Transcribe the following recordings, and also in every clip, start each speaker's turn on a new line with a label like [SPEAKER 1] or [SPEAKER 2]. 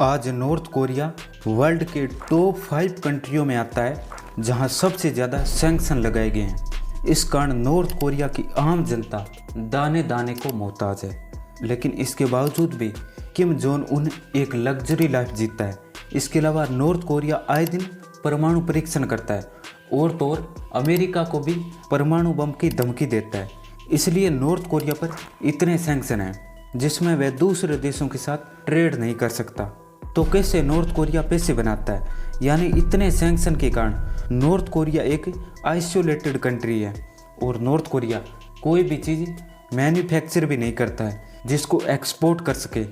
[SPEAKER 1] आज north Korea world के top 5 कंट्रियों में आता है जहां सबसे ज़्यादा सैंक्शन लगाए गए हैं। इस कारण नॉर्थ कोरिया की आम जनता दाने दाने को मोहताज है, लेकिन इसके बावजूद भी किम जोंग उन एक लग्जरी लाइफ जीता है। इसके अलावा नॉर्थ कोरिया आए दिन परमाणु परीक्षण करता है और तो और अमेरिका को भी परमाणु बम की धमकी देता है। इसलिए नॉर्थ कोरिया पर इतने सैंक्शन हैं जिसमें वह दूसरे देशों के साथ ट्रेड नहीं कर सकता। तो कैसे नॉर्थ कोरिया पैसे बनाता है? यानी इतने सैंक्शन के कारण नॉर्थ कोरिया एक आइसोलेटेड कंट्री है और नॉर्थ कोरिया कोई भी चीज़ मैन्युफैक्चर भी नहीं करता है जिसको एक्सपोर्ट कर सके,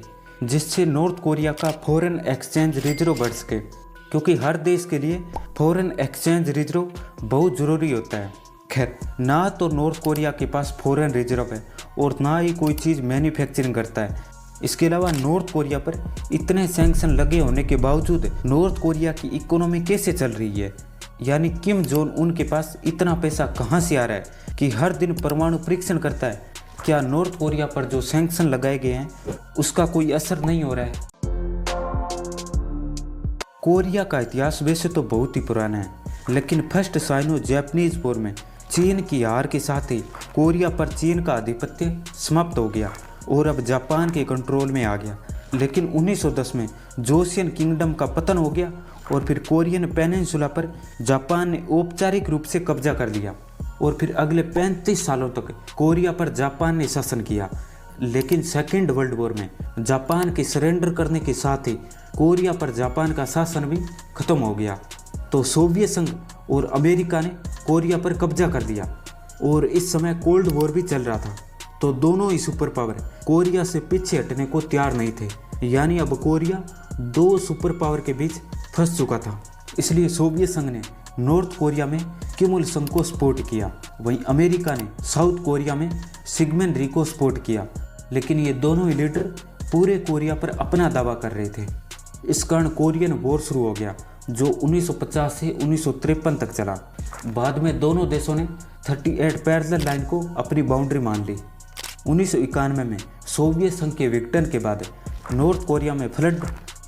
[SPEAKER 1] जिससे नॉर्थ कोरिया का फॉरेन एक्सचेंज रिजर्व बढ़ सके, क्योंकि हर देश के लिए फॉरेन एक्सचेंज रिजर्व बहुत ज़रूरी होता है। खैर, ना तो नॉर्थ कोरिया के पास फॉरेन रिजर्व है और ना ही कोई चीज़ मैन्युफैक्चरिंग करता है। इसके अलावा नॉर्थ कोरिया पर इतने सैंक्शन लगे होने के बावजूद नॉर्थ कोरिया की इकोनॉमी कैसे चल रही है? यानी किम जोंग उन के पास इतना पैसा कहां से आ रहा है कि हर दिन परमाणु परीक्षण करता है? क्या नॉर्थ कोरिया पर जो सैंक्शन लगाए गए हैं उसका कोई असर नहीं हो रहा है? कोरिया का इतिहास वैसे तो बहुत ही पुराना है, लेकिन फर्स्ट साइनो जापानीज वॉर में चीन की हार के साथ ही कोरिया पर चीन का आधिपत्य समाप्त हो गया और अब जापान के कंट्रोल में आ गया। लेकिन 1910 में जोसियन किंगडम का पतन हो गया और फिर कोरियन पेनिनसुला पर जापान ने औपचारिक रूप से कब्जा कर लिया और फिर अगले 35 सालों तक कोरिया पर जापान ने शासन किया। लेकिन सेकेंड वर्ल्ड वॉर में जापान के सरेंडर करने के साथ ही कोरिया पर जापान का शासन भी खत्म हो गया। तो सोवियत संघ और अमेरिका ने कोरिया पर कब्जा कर लिया और इस समय कोल्ड वॉर भी चल रहा था। तो दोनों ही सुपर पावर कोरिया से पीछे हटने को तैयार नहीं थे। यानी अब कोरिया दो सुपर पावर के बीच फंस चुका था। इसलिए सोवियत संघ ने नॉर्थ कोरिया में किम इल संग को सपोर्ट किया, वहीं अमेरिका ने साउथ कोरिया में सिगमेंट री को सपोर्ट किया। लेकिन ये दोनों ही लीडर पूरे कोरिया पर अपना दावा कर रहे थे। इस कारण कोरियन वॉर शुरू हो गया जो 1950 से 1953 तक चला। बाद में दोनों देशों ने 38 पैरेलल लाइन को अपनी बाउंड्री मान ली। 1991 में सोवियत संघ के विघटन के बाद नॉर्थ कोरिया में फ्लड,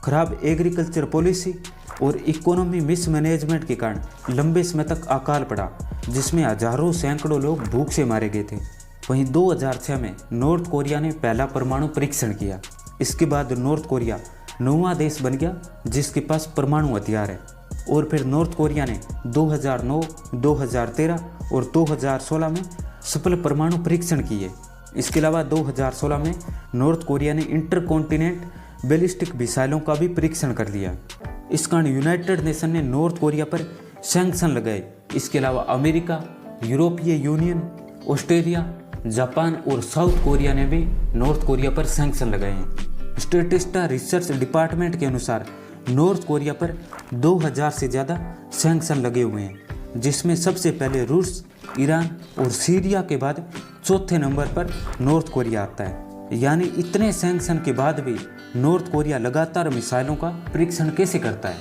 [SPEAKER 1] खराब एग्रीकल्चर पॉलिसी और इकोनॉमी मिसमैनेजमेंट के कारण लंबे समय तक अकाल पड़ा, जिसमें हजारों सैकड़ों लोग भूख से मारे गए थे। वहीं 2006 में नॉर्थ कोरिया ने पहला परमाणु परीक्षण किया। इसके बाद नॉर्थ कोरिया 9वां देश बन गया जिसके पास परमाणु हथियार है। और फिर नॉर्थ कोरिया ने 2009, 2013 और 2016 में सफल परमाणु परीक्षण किए। इसके अलावा 2016 में नॉर्थ कोरिया ने इंटरकॉन्टिनेंट बैलिस्टिक मिसाइलों का भी परीक्षण कर लिया। इस कारण यूनाइटेड नेशन ने नॉर्थ कोरिया पर सैंक्शन लगाए। इसके अलावा अमेरिका, यूरोपीय यूनियन, ऑस्ट्रेलिया, जापान और साउथ कोरिया ने भी नॉर्थ कोरिया पर सैंक्शन लगाए हैं। स्टेटिस्टा रिसर्च डिपार्टमेंट के अनुसार नॉर्थ कोरिया पर 2000 से ज़्यादा सैंक्शन लगे हुए हैं, जिसमें सबसे पहले रूस, ईरान और सीरिया के बाद चौथे नंबर पर नॉर्थ कोरिया आता है। यानी इतने सैंक्शन के बाद भी नॉर्थ कोरिया लगातार मिसाइलों का परीक्षण कैसे करता है?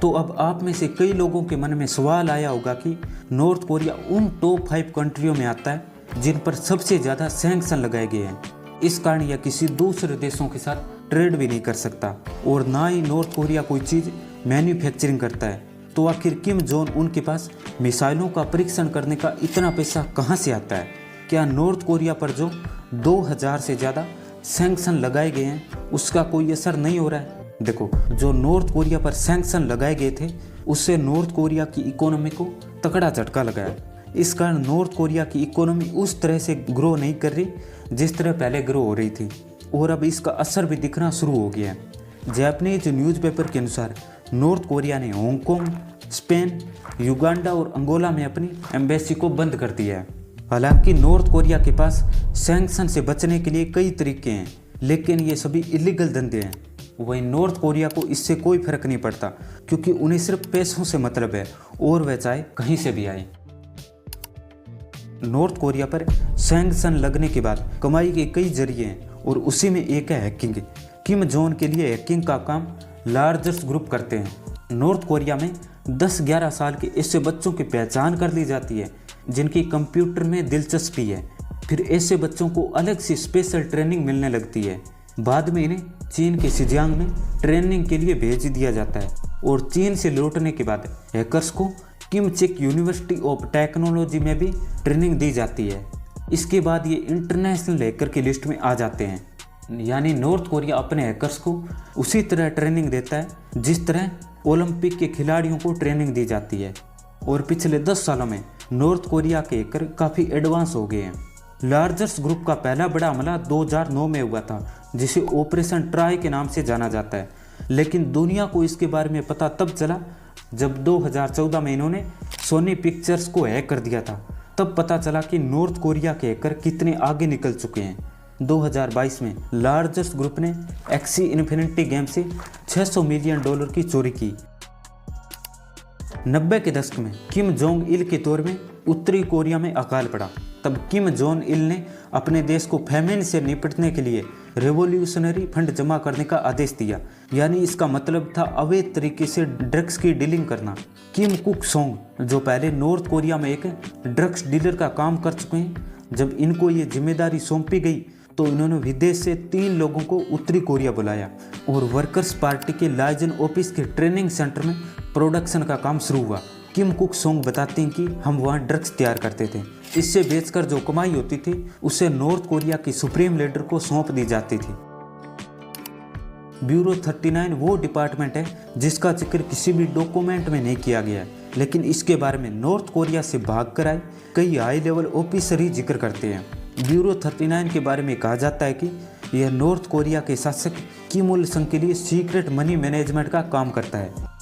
[SPEAKER 1] तो अब आप में से कई लोगों के मन में सवाल आया होगा कि नॉर्थ कोरिया उन टॉप 5 कंट्रियों में आता है जिन पर सबसे ज़्यादा सैंक्शन लगाए गए हैं। इस कारण यह किसी दूसरे देशों के साथ ट्रेड भी नहीं कर सकता और ना ही नॉर्थ कोरिया कोई चीज़ मैन्युफैक्चरिंग करता है। तो आखिर किम जोंग उन के पास मिसाइलों का परीक्षण करने का इतना पैसा कहां से आता है? क्या नॉर्थ कोरिया पर जो 2000 से ज़्यादा सैंक्शन लगाए गए हैं उसका कोई असर नहीं हो रहा है? देखो, जो नॉर्थ कोरिया पर सैंक्शन लगाए गए थे उससे नॉर्थ कोरिया की इकोनॉमी को तगड़ा झटका लगाया। इस कारण नॉर्थ कोरिया की इकोनॉमी उस तरह से ग्रो नहीं कर रही जिस तरह पहले ग्रो हो रही थी और अब इसका असर भी दिखना शुरू हो गया है। जापानीज न्यूज़पेपर के अनुसार नॉर्थ कोरिया ने हांगकांग, स्पेन, युगांडा और अंगोला में अपनी एम्बेसी को बंद कर दिया है। हालांकि नॉर्थ कोरिया के पास सैंक्शन से बचने के लिए कई तरीके हैं, लेकिन ये सभी इलीगल धंधे हैं। वहीं नॉर्थ कोरिया को इससे कोई फर्क नहीं पड़ता क्योंकि उन्हें सिर्फ पैसों से मतलब है और वह चाहे कहीं से भी आए। नॉर्थ कोरिया पर सैंक्शन लगने के बाद कमाई के कई जरिए हैं और उसी में एक है हैकिंग। किम जोंग के लिए हैकिंग का काम लार्जेस्ट ग्रुप करते हैं। नॉर्थ कोरिया में 10-11 साल के ऐसे बच्चों की पहचान कर ली जाती है जिनकी कंप्यूटर में दिलचस्पी है। फिर ऐसे बच्चों को अलग से स्पेशल ट्रेनिंग मिलने लगती है। बाद में इन्हें चीन के शिजियांग में ट्रेनिंग के लिए भेज दिया जाता है और चीन से लौटने के बाद हैकर्स को किमचेक यूनिवर्सिटी ऑफ टेक्नोलॉजी में भी ट्रेनिंग दी जाती है। इसके बाद ये इंटरनेशनल हैकर की लिस्ट में आ जाते हैं। यानी नॉर्थ कोरिया अपने हैकर्स को उसी तरह ट्रेनिंग देता है जिस तरह ओलंपिक के खिलाड़ियों को ट्रेनिंग दी जाती है। और पिछले 10 सालों में नॉर्थ कोरिया के हैकर काफ़ी एडवांस हो गए हैं। लार्जर्स ग्रुप का पहला बड़ा हमला 2009 में हुआ था, जिसे ऑपरेशन ट्राई के नाम से जाना जाता है। लेकिन दुनिया को इसके बारे में पता तब चला जब 2014 में इन्होंने सोनी पिक्चर्स को हैक कर दिया था। तब पता चला कि नॉर्थ कोरिया के हैकर कितने आगे निकल चुके हैं। 2022 में लार्जर्स ग्रुप ने एक्सी इन्फिनिटी गेम से $600 मिलियन की चोरी की। 90 के दशक में किम जोंग इल के दौर में उत्तरी कोरिया में अकाल पड़ा। तब किम जोंग इल ने अपने देश को फेमिन से निपटने के लिए रेवोल्यूशनरी फंड जमा करने का आदेश दिया। यानी इसका मतलब था अवैध तरीके से ड्रग्स की डीलिंग करना। किम कुक सोंग, जो पहले नॉर्थ कोरिया में एक ड्रग्स डीलर का काम कर चुके हैं, जब इनको ये जिम्मेदारी सौंपी गई तो इन्होंने विदेश से 3 लोगों को उत्तरी कोरिया बुलाया और वर्कर्स पार्टी के लाइजन ऑफिस के ट्रेनिंग सेंटर में प्रोडक्शन का काम शुरू हुआ। किम कुक सोंग बताते हैं कि हम वहाँ ड्रग्स तैयार करते थे। इससे बेचकर जो कमाई होती थी उसे नॉर्थ कोरिया की सुप्रीम लीडर को सौंप दी जाती थी। ब्यूरो 39 वो डिपार्टमेंट है जिसका जिक्र किसी भी डॉक्यूमेंट में नहीं किया गया है, लेकिन इसके बारे में नॉर्थ कोरिया से भागकर आए कई हाई लेवल ऑफिसर ही जिक्र करते हैं। ब्यूरो 39 के बारे में कहा जाता है कि यह नॉर्थ कोरिया के शासक किम इल संग के लिए सीक्रेट मनी मैनेजमेंट का काम करता है।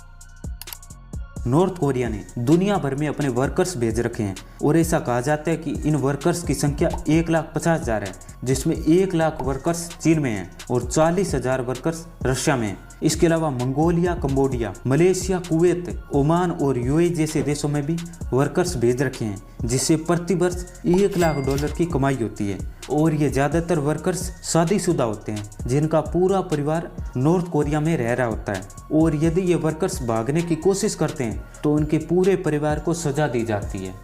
[SPEAKER 1] नॉर्थ कोरिया ने दुनिया भर में अपने वर्कर्स भेज रखे हैं और ऐसा कहा जाता है कि इन वर्कर्स की संख्या 1,50,000 है, जिसमें 1 लाख वर्कर्स चीन में हैं और 40,000 वर्कर्स रशिया में हैं। इसके अलावा Mongolia, Cambodia, Malaysia, Kuwait, Oman और यूएई जैसे देशों में भी वर्कर्स भेज रखे हैं, जिससे प्रति वर्ष $1 लाख की कमाई होती है। और ये ज़्यादातर वर्कर्स शादीशुदा होते हैं जिनका पूरा परिवार नॉर्थ कोरिया में रह रहा होता है। और यदि ये वर्कर्स भागने की कोशिश करते हैं तो उनके पूरे परिवार को सजा दी जाती है।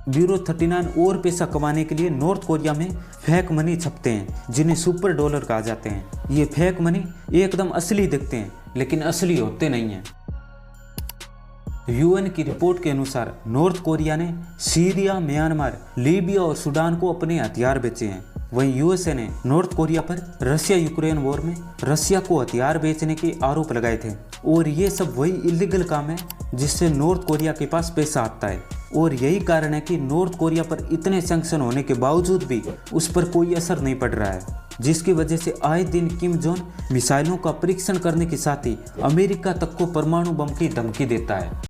[SPEAKER 1] ब्यूरो 39 और पैसा कमाने के लिए नॉर्थ कोरिया में फेक मनी छपते हैं जिन्हें सुपर डॉलर कहा जाते हैं। ये फेक मनी एकदम असली दिखते हैं लेकिन असली होते नहीं हैं। यूएन की रिपोर्ट के अनुसार नॉर्थ कोरिया ने सीरिया, म्यांमार, लीबिया और सूडान को अपने हथियार बेचे हैं। वहीं यूएसए ने नॉर्थ कोरिया पर रशिया यूक्रेन वॉर में रशिया को हथियार बेचने के आरोप लगाए थे। और ये सब वही इलीगल काम है जिससे नॉर्थ कोरिया के पास पैसा आता है। और यही कारण है कि नॉर्थ कोरिया पर इतने सैंक्शन होने के बावजूद भी उस पर कोई असर नहीं पड़ रहा है, जिसकी वजह से आए दिन किम जोंग मिसाइलों का परीक्षण करने के साथ ही अमेरिका तक को परमाणु बम की धमकी देता है।